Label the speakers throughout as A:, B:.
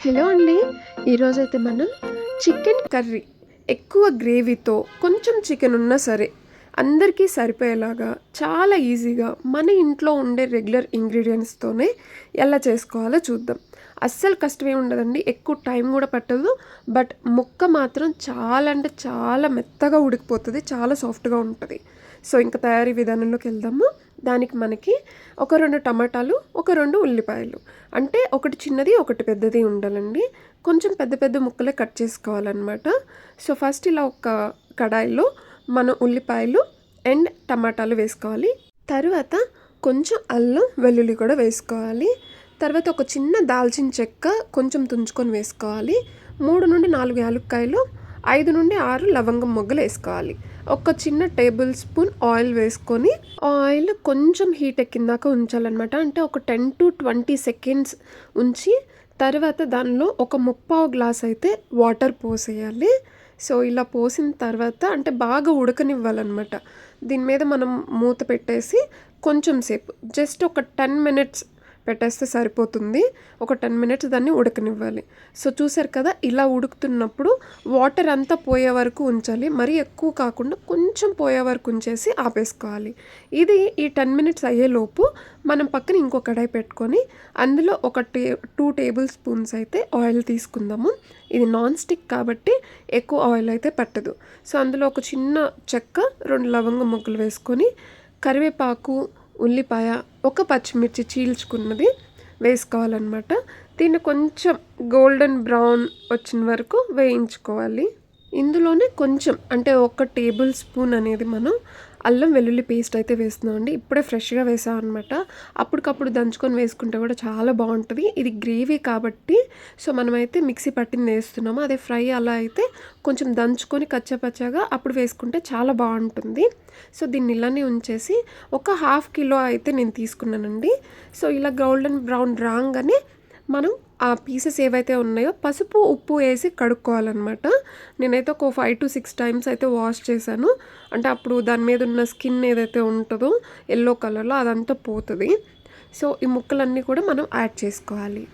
A: Hello అండి. ఈరోజైతే మనం చికెన్ కర్రీ ఎక్కువ గ్రేవీతో కొంచెం చికెన్ ఉన్నా సరే అందరికీ సరిపోయేలాగా చాలా ఈజీగా మన ఇంట్లో ఉండే రెగ్యులర్ ఇంగ్రీడియంట్స్తోనే ఎలా చేసుకోవాలో చూద్దాం. అస్సలు కష్టమే ఉండదండి, ఎక్కువ టైం కూడా పట్టదు. బట్ ముక్క మాత్రం చాలా అంటే చాలా మెత్తగా ఉడికిపోతుంది, చాలా సాఫ్ట్గా ఉంటుంది. సో ఇంకా తయారీ విధానంలోకి వెళ్దాము. దానికి మనకి ఒక 2 టమాటాలు, ఒక 2 ఉల్లిపాయలు, అంటే ఒకటి చిన్నది ఒకటి పెద్దది ఉండాలండి. కొంచెం పెద్ద పెద్ద ముక్కలే కట్ చేసుకోవాలన్నమాట. సో ఫస్ట్ ఇలా ఒక కడాయిలో మనం ఉల్లిపాయలు అండ్ టమాటాలు వేసుకోవాలి. తర్వాత కొంచెం అల్లం వెల్లుల్లి కూడా వేసుకోవాలి. తర్వాత ఒక చిన్న దాల్చిన చెక్క కొంచెం తుంచుకొని వేసుకోవాలి. 3 నుండి 4 యాలక్కాయలు, 5 నుండి 6 లవంగం మొగ్గలు వేసుకోవాలి. ఒక చిన్న టేబుల్ స్పూన్ ఆయిల్ వేసుకొని ఆయిల్ కొంచెం హీట్ ఎక్కిందాక ఉంచాలన్నమాట. అంటే ఒక 10 to 20 సెకండ్స్ ఉంచి తర్వాత దానిలో ఒక 3/4 గ్లాస్ అయితే వాటర్ పోసేయాలి. సో ఇలా పోసిన తర్వాత అంటే బాగా ఉడకనివ్వాలన్నమాట. దీని మీద మనం మూత పెట్టేసి కొంచెం సేపు జస్ట్ ఒక 10 మినిట్స్ పెట్టేస్తే సరిపోతుంది. ఒక 10 మినిట్స్ దాన్ని ఉడకనివ్వాలి. సో చూసారు కదా, ఇలా ఉడుకుతున్నప్పుడు వాటర్ అంతా పోయే వరకు ఉంచాలి. మరీ ఎక్కువ కాకుండా కొంచెం పోయే వరకు ఉంచేసి ఆపేసుకోవాలి. ఇది ఈ 10 మినిట్స్ అయ్యేలోపు మనం పక్కన ఇంకో కడాయి పెట్టుకొని అందులో ఒక 2 టేబుల్ స్పూన్స్ అయితే ఆయిల్ తీసుకుందాము. ఇది నాన్ స్టిక్ కాబట్టి ఎక్కువ ఆయిల్ అయితే పట్టదు. సో అందులో ఒక చిన్న చెక్క, 2 లవంగ మొగ్గలు వేసుకొని కరివేపాకు, ఉల్లిపాయ, ఒక పచ్చిమిర్చి చీల్చుకున్నది వేసుకోవాలన్నమాట. దీన్ని కొంచెం గోల్డెన్ బ్రౌన్ వచ్చిన వరకు వేయించుకోవాలి. ఇందులోనే కొంచెం అంటే ఒక టేబుల్ స్పూన్ అనేది మనం అల్లం వెల్లుల్లి పేస్ట్ అయితే వేస్తున్నామండి. ఇప్పుడే ఫ్రెష్గా వేసాం అనమాట. అప్పటికప్పుడు దంచుకొని వేసుకుంటే కూడా చాలా బాగుంటుంది. ఇది గ్రేవీ కాబట్టి సో మనమైతే మిక్సీ పట్టింది వేస్తున్నాము. అదే ఫ్రై అలా అయితే కొంచెం దంచుకొని కచ్చాపచ్చాగా అప్పుడు వేసుకుంటే చాలా బాగుంటుంది. సో దీన్ని ఇలానే ఉంచేసి ఒక 1/2 కిలో అయితే నేను తీసుకున్నానండి. సో ఇలా గోల్డెన్ బ్రౌన్ రాగానే మనం ఆ పీసెస్ ఏవైతే ఉన్నాయో పసుపు ఉప్పు వేసి కడుక్కోవాలన్నమాట. నేనైతే ఒక 5 to 6 టైమ్స్ అయితే వాష్ చేశాను. అంటే అప్పుడు దాని మీద ఉన్న స్కిన్ ఏదైతే ఉంటుందో ఎల్లో కలర్లో అదంతా పోతుంది. సో ఈ ముక్కలన్నీ కూడా మనం యాడ్ చేసుకోవాలి.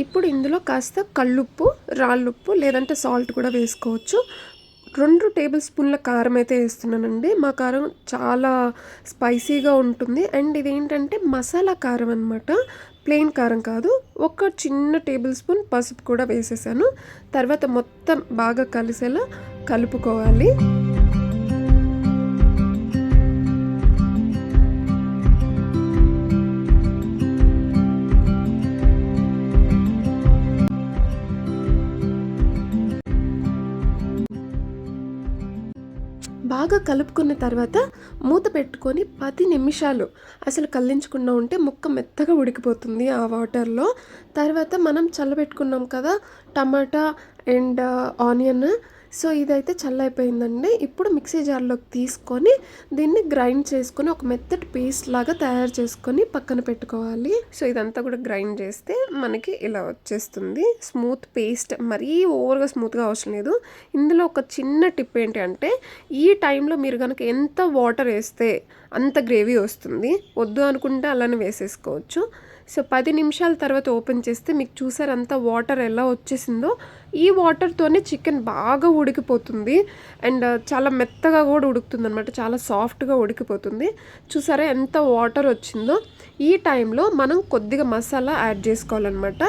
A: ఇప్పుడు ఇందులో కాస్త కల్లుప్పు, రాళ్ళుప్పు లేదంటే సాల్ట్ కూడా వేసుకోవచ్చు. 2 టేబుల్ స్పూన్ల కారం అయితే వేస్తున్నానండి. మా కారం చాలా స్పైసీగా ఉంటుంది. అండ్ ఇదేంటంటే మసాలా కారం అనమాట, ప్లెయిన్ కారం కాదు. ఒక చిన్న టేబుల్ స్పూన్ పసుపు కూడా వేసేసాను. తర్వాత మొత్తం బాగా కలిసేలా కలుపుకోవాలి. బాగా కలుపుకున్న తర్వాత మూత పెట్టుకొని 10 నిమిషాలు అసలు కల్లించకుండా ఉంటే ముక్క మెత్తగా ఉడికిపోతుంది ఆ వాటర్లో. తర్వాత మనం చల్లబెట్టుకున్నాం కదా టమాటా అండ్ ఆనియన్, సో ఇదైతే చల్లైపోయిందండి. ఇప్పుడు మిక్సీ జార్లోకి తీసుకొని దీన్ని గ్రైండ్ చేసుకొని ఒక మెత్తటి పేస్ట్ లాగా తయారు చేసుకొని పక్కన పెట్టుకోవాలి. సో ఇదంతా కూడా గ్రైండ్ చేస్తే మనకి ఇలా వచ్చేస్తుంది స్మూత్ పేస్ట్. మరీ ఓవర్గా స్మూత్గా అవసరం లేదు. ఇందులో ఒక చిన్న టిప్ ఏంటి అంటే ఈ టైంలో మీరు కనుక ఎంత వాటర్ వేస్తే అంత గ్రేవీ వస్తుంది. వద్దు అనుకుంటే అలానే వేసేసుకోవచ్చు. సో 10 నిమిషాల తర్వాత ఓపెన్ చేస్తే మీకు చూసారు అంత వాటర్ ఎలా వచ్చేసిందో. ఈ వాటర్తోనే చికెన్ బాగా ఉడికిపోతుంది అండ్ చాలా మెత్తగా కూడా ఉడుకుతుంది అనమాట. చాలా సాఫ్ట్గా ఉడికిపోతుంది. చూసారా ఎంత వాటర్ వచ్చిందో. ఈ టైంలో మనం కొద్దిగా మసాలా యాడ్ చేసుకోవాలన్నమాట.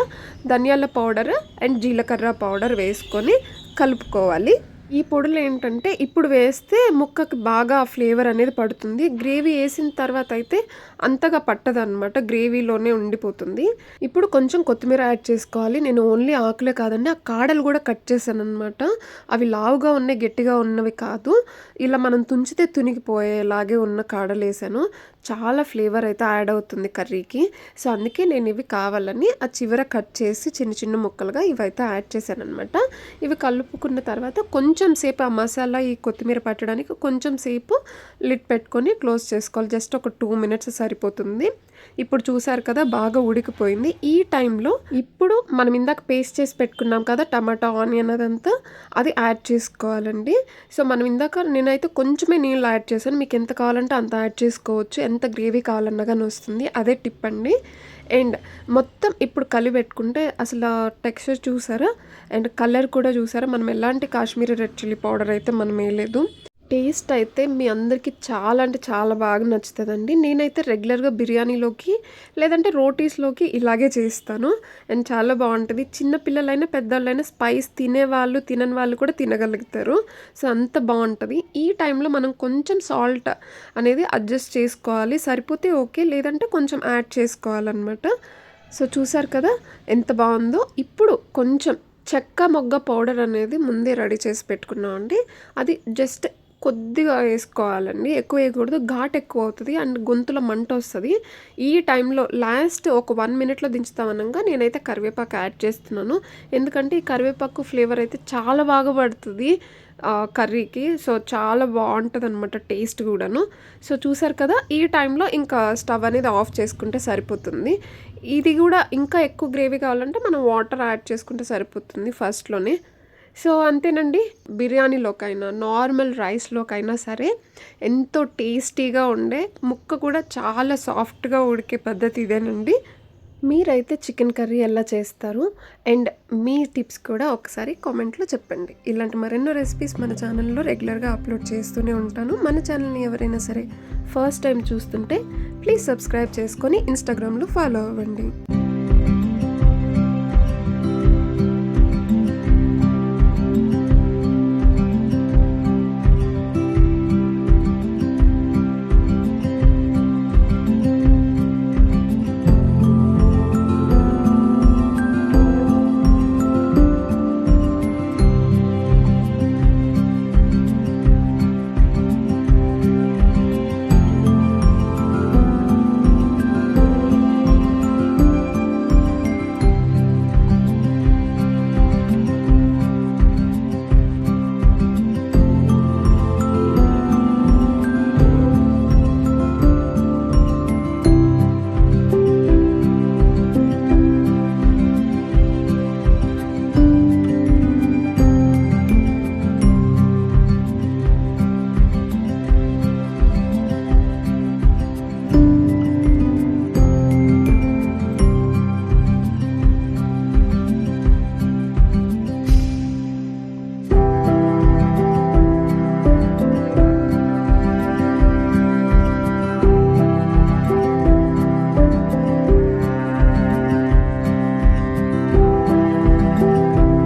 A: ధనియాల పౌడర్ అండ్ జీలకర్ర పౌడర్ వేసుకొని కలుపుకోవాలి. ఈ పొడులు ఏంటంటే ఇప్పుడు వేస్తే ముక్కకి బాగా ఫ్లేవర్ అనేది పడుతుంది. గ్రేవీ వేసిన తర్వాత అయితే అంతగా పట్టదు అనమాట, గ్రేవీలోనే ఉండిపోతుంది. ఇప్పుడు కొంచెం కొత్తిమీర యాడ్ చేసుకోవాలి. నేను ఓన్లీ ఆకులే కాదండి, ఆ కాడలు కూడా కట్ చేశాను అనమాట. అవి లావుగా ఉన్నాయి, గట్టిగా ఉన్నవి కాదు. ఇలా మనం తుంచితే తునిగిపోయేలాగే ఉన్న కాడలు వేసాను. చాలా ఫ్లేవర్ అయితే యాడ్ అవుతుంది కర్రీకి. సో అందుకే నేను ఇవి కావాలని ఆ చివర కట్ చేసి చిన్న చిన్న ముక్కలుగా ఇవైతే యాడ్ చేశాను అనమాట. ఇవి కలుపుకున్న తర్వాత కొంచెం సేపు ఆ మసాలా ఈ కొత్తిమీర పట్టడానికి కొంచెం సేపు లిడ్ పెట్టుకొని క్లోజ్ చేసుకోవాలి. జస్ట్ ఒక 2 మినిట్స్ సరిపోతుంది. ఇప్పుడు చూసారు కదా బాగా ఉడికిపోయింది. ఈ టైంలో ఇప్పుడు మనం ఇందాక పేస్ట్ చేసి పెట్టుకున్నాం కదా టమాటా ఆనియన్ అదంతా, అది యాడ్ చేసుకోవాలండి. సో మనం ఇందాక నేనైతే కొంచెమే నీళ్ళు యాడ్ చేశాను. మీకు ఎంత కావాలంటే అంత యాడ్ చేసుకోవచ్చు. ఎంత గ్రేవీ కావాలన్నా గాని వస్తుంది. అదే టిప్ అండి. అండ్ మొత్తం ఇప్పుడు కలిపెట్టుకుంటే అసల టెక్స్చర్ చూసారా? అండ్ కలర్ కూడా చూసారా? మనం ఎలాంటి కాశ్మీరీ రెడ్ చిల్లీ పౌడర్ అయితే మనం వేయలేదు. టేస్ట్ అయితే మీ అందరికీ చాలా అంటే చాలా బాగా నచ్చుతదండి. నేనైతే రెగ్యులర్‌గా బిర్యానీలోకి లేదంటే రోటీస్‌లోకి ఇలాగే చేస్తాను. అండ్ చాలా బావుంటది. చిన్న పిల్లలైనా, పెద్దోళ్ళైనా స్పైస్ తినేవాళ్ళు, తినని వాళ్ళు కూడా తినగలుగుతారు. సో, అంత బావుంటది. ఈ టైంలో మనం కొంచెం సాల్ట్ అనేది అడ్జస్ట్ చేసుకోవాలి. సరిపోతే ఓకే. లేదంటే కొంచెం యాడ్ చేసుకోవాలనమాట. సో, చూసారు కదా ఎంత బావుందో. ఇప్పుడు కొంచెం చెక్క, మొగ్గ పౌడర్ అనేది ముందే రెడీ చేసి పెట్టుకున్నామండి. అది జస్ట్ కొద్దిగా వేసుకోవాలండి. ఎక్కువ వేయకూడదు. ఘాటు ఎక్కువ అవుతది. అండ్ గొంతులో మంటొస్తది. ఈ టైంలో లాస్ట్ ఒక 1 మినిట్‌లో దించుతామనంగా నేనైతే కరివేపాకు యాడ్ చేస్తున్నాను. ఎందుకంటే ఈ కరివేపాకు ఫ్లేవర్ అయితే చాలా బాగా పడుతది కర్రీకి. సో, చాలా బావుంటదనమాట టేస్ట్ గూడాను. సో, చూసారు కదా! ఈ టైంలో ఇంకా స్టవ్ అనేది ఆఫ్ చేసుకుంటే సరిపోతుంది. ఇది గూడా ఇంకా ఎక్కువ గ్రేవీ కావాలంటే మనం వాటర్ యాడ్ చేసుకుంటే సరిపోతుంది ఫస్ట్‌లోనే. సో, అంతేనండి. బిర్యానీలోకైనా, నార్మల్ రైస్‌లోకైనా సరే ఎంతో టేస్టీగా ఉండే ముక్క కూడా చాలా సాఫ్ట్‌గా ఉడికే పద్ధతి ఇదేనండి. మీరైతే చికెన్ కర్రీ ఎలా చేస్తారు? అండ్ మీ టిప్స్ కూడా ఒకసారి కామెంట్‌లో చెప్పండి. ఇలాంటి మరెన్నో రెసిపీస్ మన ఛానల్‌లో రెగ్యులర్‌గా అప్‌లోడ్ చేస్తూనే ఉంటాను. మన ఛానల్‌ని ఎవరైనా సరే ఫస్ట్ టైం చూస్తుంటే ప్లీజ్ సబ్స్క్రైబ్ చేసుకొని ఇన్‌స్టాగ్రామ్‌లో ఫాలో అవ్వండి.